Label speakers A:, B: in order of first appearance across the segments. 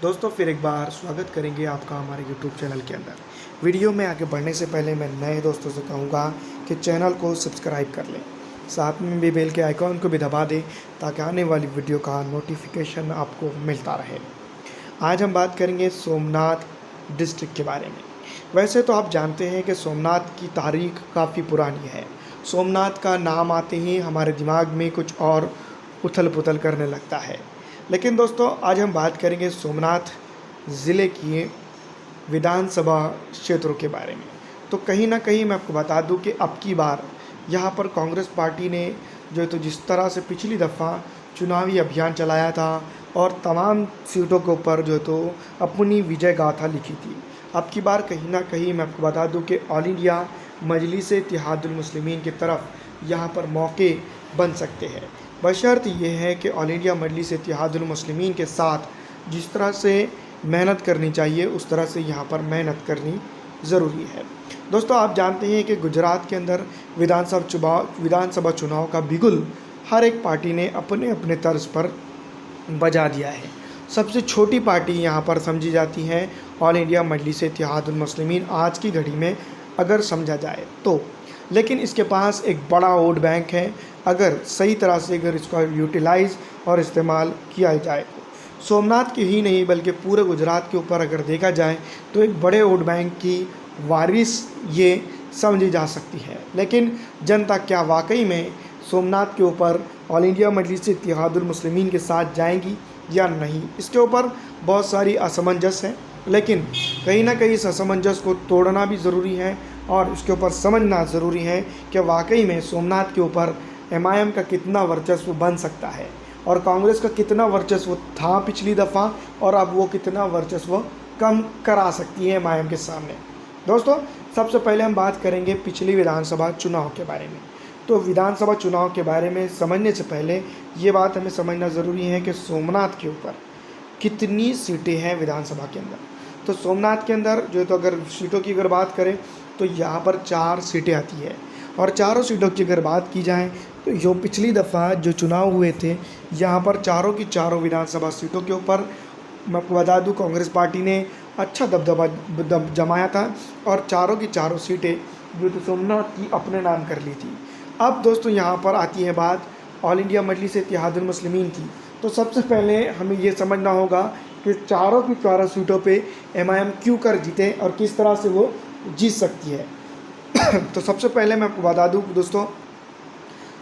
A: दोस्तों फिर एक बार स्वागत करेंगे आपका हमारे यूट्यूब चैनल के अंदर। वीडियो में आगे बढ़ने से पहले मैं नए दोस्तों से कहूँगा कि चैनल को सब्सक्राइब कर लें, साथ में भी बेल के आइकॉन को भी दबा दें ताकि आने वाली वीडियो का नोटिफिकेशन आपको मिलता रहे। आज हम बात करेंगे सोमनाथ डिस्ट्रिक्ट के बारे में। वैसे तो आप जानते हैं कि सोमनाथ की तारीख काफ़ी पुरानी है। सोमनाथ का नाम आते ही हमारे दिमाग में कुछ और उथल पुथल करने लगता है। लेकिन दोस्तों आज हम बात करेंगे सोमनाथ ज़िले की विधानसभा क्षेत्रों के बारे में। तो कहीं ना कहीं मैं आपको बता दूं कि अब की बार यहाँ पर कांग्रेस पार्टी ने जो है तो जिस तरह से पिछली दफ़ा चुनावी अभियान चलाया था और तमाम सीटों के ऊपर जो है तो अपनी विजय गाथा लिखी थी, अब की बार कहीं ना कहीं मैं आपको बता दूं कि ऑल इंडिया मजलिस-ए-इत्तेहादुल मुस्लिमीन की तरफ यहाँ पर मौके बन सकते हैं। बशर्त ये है कि ऑल इंडिया मजलिस-ए-इत्तेहादुल मुस्लिमीन के साथ जिस तरह से मेहनत करनी चाहिए उस तरह से यहाँ पर मेहनत करनी ज़रूरी है। दोस्तों आप जानते हैं कि गुजरात के अंदर विधानसभा चुनाव का बिगुल हर एक पार्टी ने अपने अपने तर्ज पर बजा दिया है। सबसे छोटी पार्टी यहाँ पर समझी जाती है ऑल इंडिया मजलिस-ए-इत्तेहादुल मुस्लिमीन आज की घड़ी में अगर समझा जाए तो, लेकिन इसके पास एक बड़ा वोट बैंक है। अगर सही तरह से अगर इसका यूटिलाइज़ और इस्तेमाल किया जाए तो सोमनाथ के ही नहीं बल्कि पूरे गुजरात के ऊपर अगर देखा जाए तो एक बड़े वोट बैंक की वारिस ये समझी जा सकती है। लेकिन जनता क्या वाकई में सोमनाथ के ऊपर ऑल इंडिया मजलिस-ए-इत्तेहादुल मुस्लिमीन के साथ जाएंगी या नहीं, इसके ऊपर बहुत सारी असमंजस है। लेकिन कहीं ना कहीं इस असमंजस को तोड़ना भी ज़रूरी है और इसके ऊपर समझना ज़रूरी है कि वाकई में सोमनाथ के ऊपर एमआईएम का कितना वर्चस्व बन सकता है और कांग्रेस का कितना वर्चस्व था पिछली दफ़ा और अब वो कितना वर्चस्व कम करा सकती है एमआईएम के सामने। दोस्तों सबसे पहले हम बात करेंगे पिछली विधानसभा चुनाव के बारे में। तो विधानसभा चुनाव के बारे में समझने से पहले ये बात हमें समझना ज़रूरी है कि सोमनाथ के ऊपर कितनी सीटें हैं विधानसभा के अंदर। तो सोमनाथ के अंदर जो है तो अगर सीटों की अगर बात करें तो यहाँ पर 4 सीटें आती है और चारों सीटों की अगर बात की जाए तो जो पिछली दफ़ा जो चुनाव हुए थे यहाँ पर चारों की चारों विधानसभा सीटों के ऊपर मैं आपको बता दूँ कांग्रेस पार्टी ने अच्छा दबदबा जमाया था और चारों की चारों सीटें जो तो सोमनाथ की अपने नाम कर ली थी। अब दोस्तों यहाँ पर आती है बात ऑल इंडिया मजलिस-ए-इत्तेहादुल मुस्लिमीन की। तो सबसे पहले हमें ये समझना होगा कि चारों की चारों सीटों पे एमआईएम क्यों कर जीते और किस तरह से वो जीत सकती है। तो सबसे पहले मैं आपको बता दूँ दोस्तों,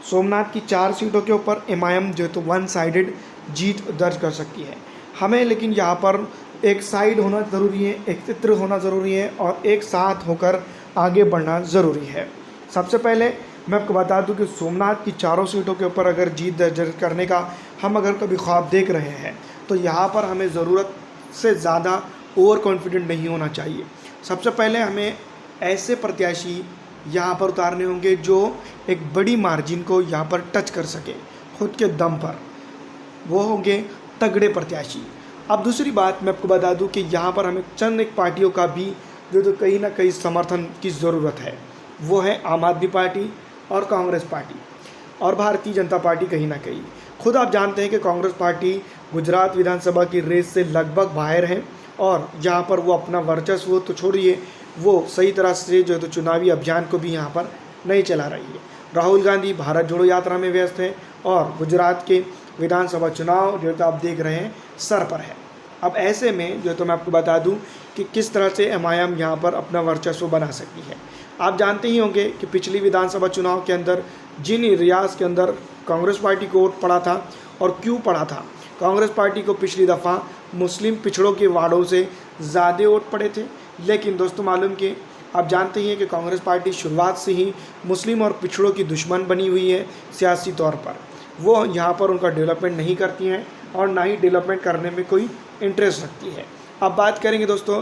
A: सोमनाथ की 4 सीटों के ऊपर एमआईएम जो है तो वन साइडेड जीत दर्ज कर सकती है। हमें लेकिन यहाँ पर एक साइड होना ज़रूरी है, एक चित्र होना ज़रूरी है और एक साथ होकर आगे बढ़ना ज़रूरी है। सबसे पहले मैं आपको बता दूं कि सोमनाथ की चारों सीटों के ऊपर अगर जीत दर्ज करने का हम अगर कभी ख्वाब देख रहे हैं तो यहाँ पर हमें ज़रूरत से ज़्यादा ओवर कॉन्फिडेंट नहीं होना चाहिए। सबसे पहले हमें ऐसे प्रत्याशी यहाँ पर उतारने होंगे जो एक बड़ी मार्जिन को यहाँ पर टच कर सके खुद के दम पर, वो होंगे तगड़े प्रत्याशी। अब दूसरी बात मैं आपको बता दूं कि यहाँ पर हमें चंद एक पार्टियों का भी जो तो कहीं ना कहीं समर्थन की ज़रूरत है, वो है आम आदमी पार्टी और कांग्रेस पार्टी और भारतीय जनता पार्टी। कहीं ना कहीं खुद आप जानते हैं कि कांग्रेस पार्टी गुजरात विधानसभा की रेस से लगभग बाहर है और यहाँ पर वो अपना वर्चस्व तो छोड़िए, वो सही तरह से जो है तो चुनावी अभियान को भी यहाँ पर नहीं चला रही है। राहुल गांधी भारत जोड़ो यात्रा में व्यस्त है और गुजरात के विधानसभा चुनाव जो तो आप देख रहे हैं सर पर है। अब ऐसे में जो तो मैं आपको बता दूं कि किस तरह से एमआईएम यहाँ पर अपना वर्चस्व बना सकती है। आप जानते ही होंगे कि पिछली विधानसभा चुनाव के अंदर जिन एरियाज़ के अंदर कांग्रेस पार्टी को वोट पड़ा था और क्यों पड़ा था, कांग्रेस पार्टी को पिछली दफ़ा मुस्लिम पिछड़ों के वार्डों से ज़्यादा वोट पड़े थे। लेकिन दोस्तों मालूम कि आप जानते ही हैं कि कांग्रेस पार्टी शुरुआत से ही मुस्लिम और पिछड़ों की दुश्मन बनी हुई है सियासी तौर पर। वो यहाँ पर उनका डेवलपमेंट नहीं करती हैं और ना ही डेवलपमेंट करने में कोई इंटरेस्ट रखती है। अब बात करेंगे दोस्तों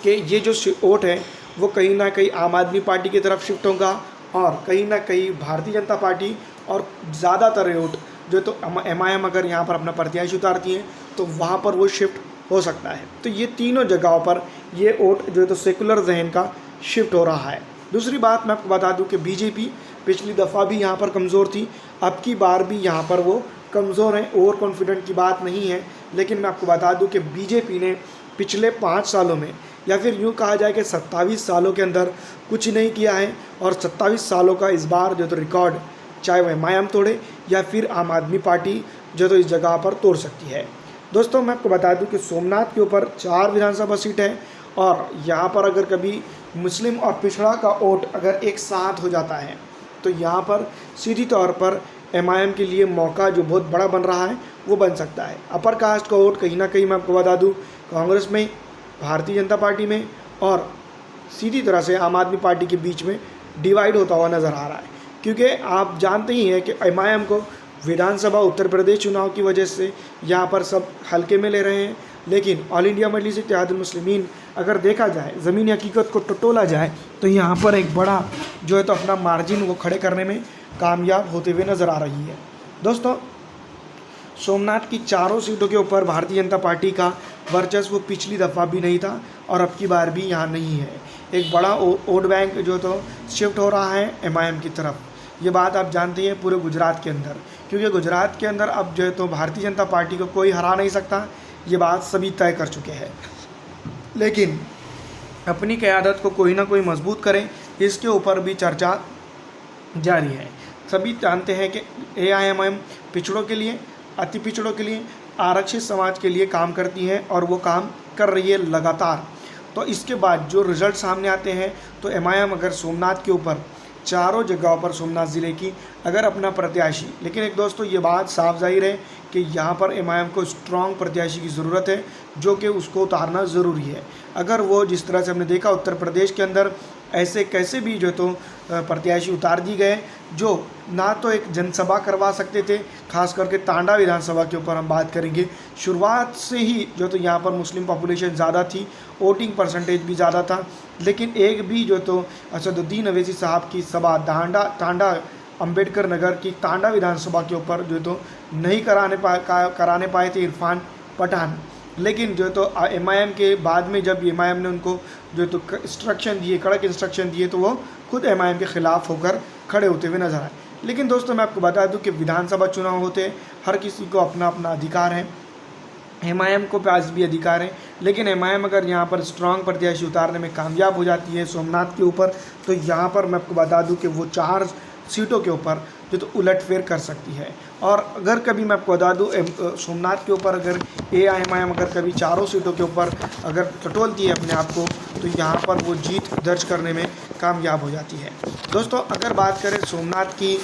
A: कि ये जो वोट है वो कहीं ना कहीं आम आदमी पार्टी की तरफ शिफ्ट होगा और कहीं ना कहीं भारतीय जनता पार्टी और ज़्यादातर वोट जो तो एमआईएम अगर यहाँ पर अपना प्रत्याशी उतारती है तो वहाँ पर वो शिफ्ट हो सकता है। तो ये तीनों जगहों पर ये वोट जो है तो सेकुलर जहन का शिफ्ट हो रहा है। दूसरी बात मैं आपको बता दूं कि बीजेपी पिछली दफ़ा भी यहाँ पर कमज़ोर थी, अब की बार भी यहाँ पर वो कमज़ोर हैं, ओवर कॉन्फिडेंट की बात नहीं है। लेकिन मैं आपको बता दूं कि बीजेपी ने पिछले 5 सालों में, या फिर यूँ कहा जाए कि 27 सालों के अंदर कुछ नहीं किया है, और 27 सालों का इस बार जो तो रिकॉर्ड चाहे वह एमआईएम तोड़े या फिर आम आदमी पार्टी जो तो इस जगह पर तोड़ सकती है। दोस्तों मैं आपको बता दूं कि सोमनाथ के ऊपर 4 विधानसभा सीट है, और यहाँ पर अगर कभी मुस्लिम और पिछड़ा का वोट अगर एक साथ हो जाता है तो यहाँ पर सीधी तौर पर एमआईएम के लिए मौका जो बहुत बड़ा बन रहा है वो बन सकता है। अपर कास्ट का वोट कहीं ना कहीं मैं आपको बता दूं कांग्रेस में, भारतीय जनता पार्टी में और सीधी तरह से आम आदमी पार्टी के बीच में डिवाइड होता हुआ नज़र आ रहा है। क्योंकि आप जानते ही हैं कि एमआईएम को विधानसभा उत्तर प्रदेश चुनाव की वजह से यहाँ पर सब हल्के में ले रहे हैं, लेकिन ऑल इंडिया मजलिस इत्तेहादुल मुस्लिमीन अगर देखा जाए, ज़मीनी हकीकत को टटोला जाए, तो यहाँ पर एक बड़ा जो है तो अपना मार्जिन वो खड़े करने में कामयाब होते हुए नज़र आ रही है। दोस्तों सोमनाथ की 4 सीटों के ऊपर भारतीय जनता पार्टी का वर्चस्व पिछली दफ़ा भी नहीं था और अब की बार भी यहाँ नहीं है। एक बड़ा वोट बैंक जो तो शिफ्ट हो रहा है एमआईएम की तरफ। ये बात आप जानते हैं पूरे गुजरात के अंदर, क्योंकि गुजरात के अंदर अब जो है तो भारतीय जनता पार्टी को कोई हरा नहीं सकता, ये बात सभी तय कर चुके हैं। लेकिन अपनी क़यादत को कोई ना कोई मजबूत करे, इसके ऊपर भी चर्चा जारी है। सभी जानते हैं कि एआईएमआईएम पिछड़ों के लिए, अति पिछड़ों के लिए, आरक्षित समाज के लिए काम करती है और वो काम कर रही है लगातार। तो इसके बाद जो रिज़ल्ट सामने आते हैं तो एमआईएम अगर सोमनाथ के ऊपर 4 जगहों पर सोमनाथ ज़िले की अगर अपना प्रत्याशी, लेकिन एक दोस्तों ये बात साफ जाहिर है कि यहाँ पर एमआईएम को स्ट्रॉन्ग प्रत्याशी की ज़रूरत है, जो कि उसको उतारना ज़रूरी है। अगर वो जिस तरह से हमने देखा उत्तर प्रदेश के अंदर ऐसे कैसे भी जो तो प्रत्याशी उतार दिए गए जो ना तो एक जनसभा करवा सकते थे, खास करके तांडा विधानसभा के ऊपर हम बात करेंगे। शुरुआत से ही जो तो यहाँ पर मुस्लिम पॉपुलेशन ज़्यादा थी, वोटिंग परसेंटेज भी ज़्यादा था, लेकिन एक भी जो तो असदुद्दीन अवैसी साहब की सभा तांडा अंबेडकर नगर की तांडा विधानसभा के ऊपर जो तो नहीं कराने पाए थे इरफान पठान। लेकिन जो तो एमआईएम के बाद में जब एमआईएम ने उनको जो तो इंस्ट्रक्शन दिए, कड़क इंस्ट्रक्शन दिए, तो वो खुद एमआईएम के ख़िलाफ़ होकर खड़े होते हुए नजर आए। लेकिन दोस्तों मैं आपको बता दूं कि विधानसभा चुनाव होते हैं, हर किसी को अपना अपना अधिकार है, एमआईएम को पास भी अधिकार है। लेकिन एमआईएम अगर यहाँ पर स्ट्रॉन्ग प्रत्याशी उतारने में कामयाब हो जाती है सोमनाथ के ऊपर, तो यहाँ पर मैं आपको बता दूं कि वो 4 सीटों के ऊपर जो तो उलटफेर कर सकती है। और अगर कभी मैं आपको बता दूं सोमनाथ के ऊपर अगर एआईएमआईएम अगर कभी 4 सीटों के ऊपर अगर टटोलती है अपने आप को, तो यहाँ पर वो जीत दर्ज करने में कामयाब हो जाती है। दोस्तों अगर बात करें सोमनाथ की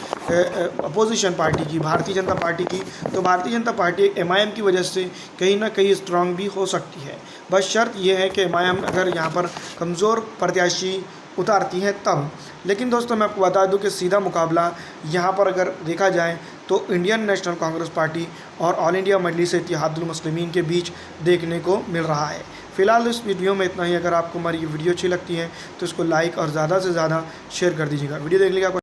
A: अपोजिशन पार्टी की, भारतीय जनता पार्टी की, तो भारतीय जनता पार्टी एमआईएम की वजह से कहीं ना कहीं स्ट्रांग भी हो सकती है। बस शर्त यह है कि एमआईएम अगर यहाँ पर कमज़ोर प्रत्याशी उतारती है तब। लेकिन दोस्तों मैं आपको बता दूं कि सीधा मुकाबला यहाँ पर अगर देखा जाए तो इंडियन नेशनल कांग्रेस पार्टी और ऑल इंडिया मजलिस इत्तेहादुल मुस्लिमीन के बीच देखने को मिल रहा है। फिलहाल इस वीडियो में इतना ही। अगर आपको हमारी ये वीडियो अच्छी लगती है तो इसको लाइक और ज़्यादा से ज़्यादा शेयर कर दीजिएगा। वीडियो देखने का